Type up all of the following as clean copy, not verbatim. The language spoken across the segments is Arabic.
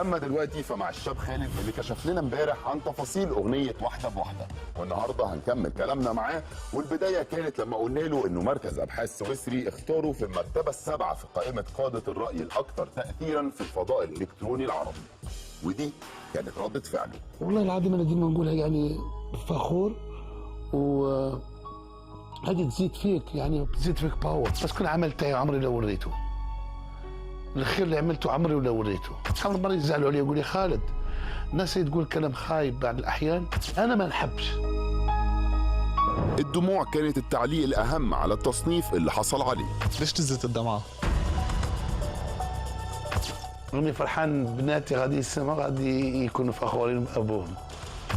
اما دلوقتي فمع الشاب خالد اللي كشف لنا امبارح عن تفاصيل اغنيه واحده بواحده، والنهارده هنكمل كلامنا معاه. والبدايه كانت لما قلنا له انه مركز ابحاث سويسري اختاره في المرتبه السابعه في قائمه قاده الراي الاكثر تاثيرا في الفضاء الالكتروني العربي، ودي كانت ردة فعله. والله العظيم انا ديما نقولها، يعني فخور، و هذه تزيد فيك، يعني تزيد فيك باور. بس كل عمل تاعي عمري لو وريته الخير اللي عملته، عمري ولا وريته. حاول مرة يزعلوا علي، يقول لي خالد الناس تقول كلام خايب بعض الاحيان، انا ما نحبش. الدموع كانت التعليق الاهم على التصنيف اللي حصل عليه. ليش تزت الدمعة؟ راني فرحان بناتي غادي السما غادي يكونوا فخورين بابوهم.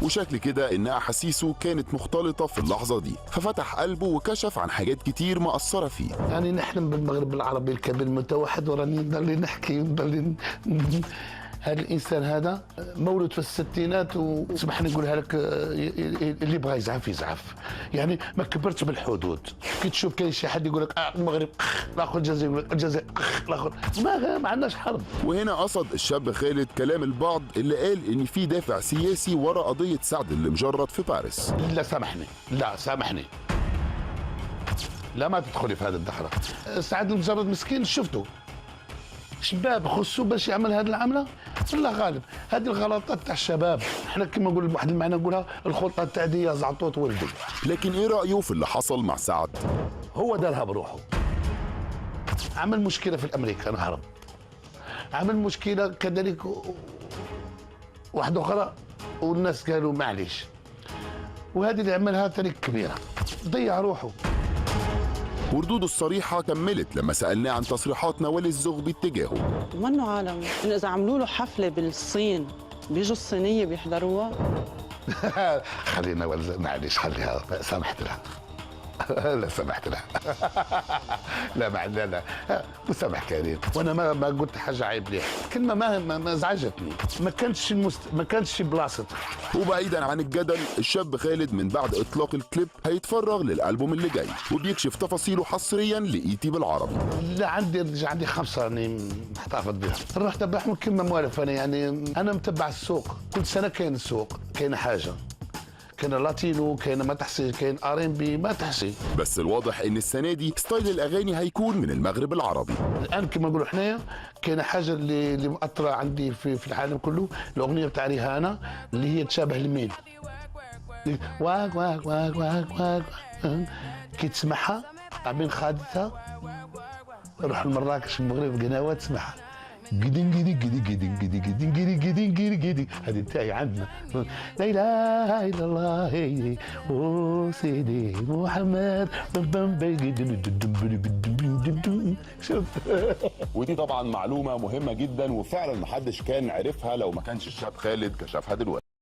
وشكل كده ان احاسيسه كانت مختلطه في اللحظه دي، ففتح قلبه وكشف عن حاجات كتير مأثره فيه. يعني نحلم بالمغرب العربي الكبير المتوحد، وراني نضل نحكي ونضل هذا الانسان هذا مولود في الستينات، وسمح لي نقولها لك، اللي بغى يزعف يزعف، يعني ما كبرتش بالحدود. كي تشوف كاين شي حد يقول لك المغرب الاخر الجزائر، يقول لك الجزائر الاخر، ما عندناش حرب. وهنا قصد الشاب خالد كلام البعض اللي قال ان في دافع سياسي ورا قضيه سعد اللي مجرد في باريس. لا سامحني، لا سامحني، لا ما تدخلي في هذا الدخله. سعد المجرد مسكين شفته شباب خصو باش يعمل هذه العمله. الله غالب، هذه الغلطات تاع الشباب. احنا كما نقول بواحد المعنى نقولها الخلطه التعديه زعطوط ولدي. لكن ايه رايه في اللي حصل مع سعد؟ هو دارها بروحه، عمل مشكله في الامريكان هرب، عمل مشكله كذلك واحده اخرى والناس قالوا معليش، وهذه اللي عملها تاريخ كبيره، ضيع روحه. وردوده الصريحه كملت لما سالناه عن تصريحات نوال الزغبي اتجاهه. منه عالم انه اذا عملوا له حفله بالصين بيجوا الصينيه بيحضروها. خلينا معلش، خليها، سامحت لها. لا سمحت لها. لا مسامح كريم، وانا ما قلت حاجه عيب ليها، كلمه ما ازعجتني، ما كانتش بلاصتها. وبعيدا عن الجدل، الشاب خالد من بعد اطلاق الكليب هيتفرغ للالبوم اللي جاي وبيكشف تفاصيله حصريا لايتي بالعربي. لا عندي 5 راني محتفظ بها. نروح تبعهم كلمه مؤلف. انا متبع السوق، كل سنه كاين السوق، كاين حاجه، كاين لاتينو، كاين ما تحصي، كاين R&B ما تحصي. بس الواضح ان السنه دي ستايل الاغاني هيكون من المغرب العربي. الان كما نقولوا حنايا كاين حاجه اللي مأثره عندي في العالم كله، الاغنيه تاع ريهانه اللي هي تشابه لمين؟ واك واك واك واك واك. كي تسمعها عاملين خادتها، روح لمراكش المغرب قناوه تسمعها جدين جدين جدين جدين جدين جدين جدين جدين جدين جدين. هذه تاعي عندنا. لا اله الا الله او سيدي محمد. شوف. ودي طبعا معلومه مهمه جدا، وفعلا محدش كان عرفها لو ما كانش الشاب خالد كشفها دلوقتي.